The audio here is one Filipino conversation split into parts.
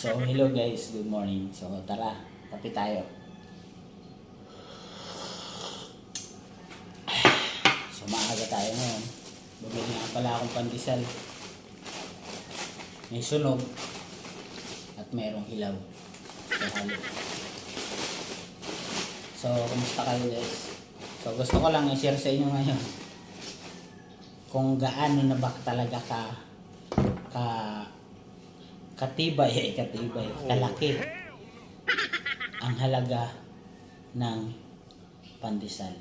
So, hello guys, good morning. So, tara, kape tayo. So, maaga tayo ngayon. Bumili nga pala akong pandesal. May sunog at mayroong hilaw. So, halo. So, kumusta kayo guys? So, gusto ko lang i-share sa inyo ngayon kung gaano na ba talaga katibay, kalaki ang halaga ng pandesal.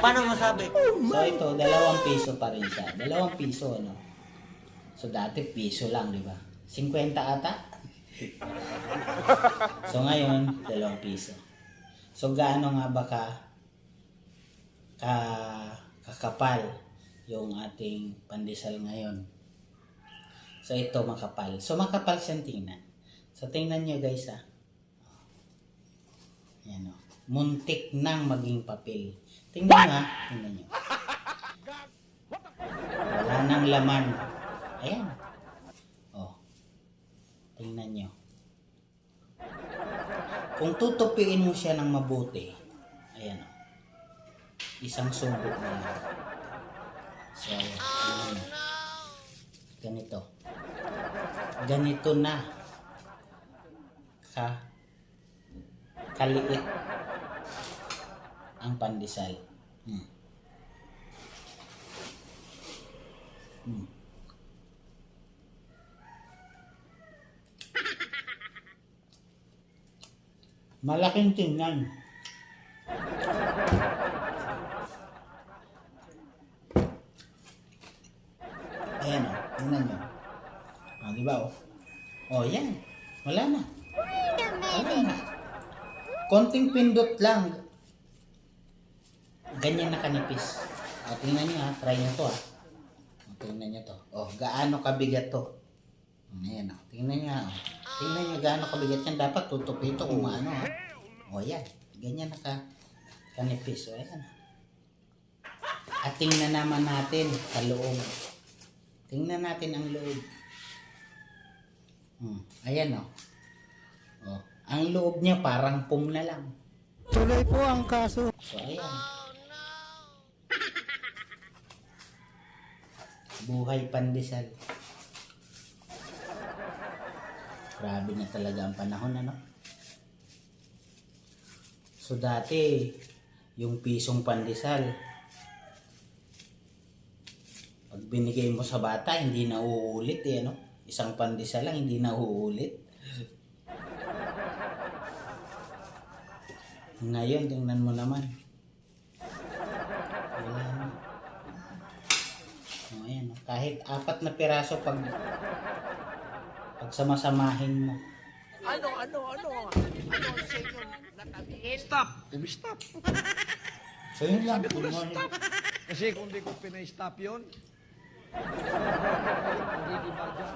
Paano masabi? So ito, 2 piso pa rin siya. 2 piso, ano? So dati piso lang, di ba? 50 ata? So ngayon, 2 piso. So gaano nga ba kakapal yung ating pandesal ngayon? So ito makapal. So makapal siyang tingnan. So tingnan nyo guys Ayan o. Muntik nang maging papel. Tingnan nga. Tingnan nyo. Wala nang laman. Ayan. O. Tingnan nyo. Kung tutupiin mo siya ng mabuti. Ayan o. Isang sumbok na yan. So, tingnan nyo. Ganito. Ganito na kaliit ang pandesal. Malaking tingnan. Ayan o, tingnan nyo. Diba o? O yan, wala na. Wala na. Konting pindot lang. Ganyan na kanipis. O, tingnan nyo try nyo to tingnan nyo to. O, gaano kabigat to. Ayan o, tingnan nyo tingnan nyo gaano kabigat yan. Dapat tutupi ito kung ano O, yan. Ganyan na kanipis. O, ayan. At tingnan naman natin sa loob. Tingnan natin ang loob. Ayan o. Ang loob niya parang pum na lang. Tuloy po ang kaso. So, ayan. Buhay pandesal. Grabe na talaga ang panahon, ano? So, dati, yung pisong pandesal, pag binigay mo sa bata, hindi na uulit ano? Isang pandesal lang, hindi na uulit. Ngayon, tingnan mo naman. Wala na. O, ayan. Kahit 4 na piraso pag samasamahin mo. Ano ang sa inyo nakatingin? Stop! Umistop! So, yun lang. Stop! Kasi kung di ko pinay-stop yun, hindi ba dyan?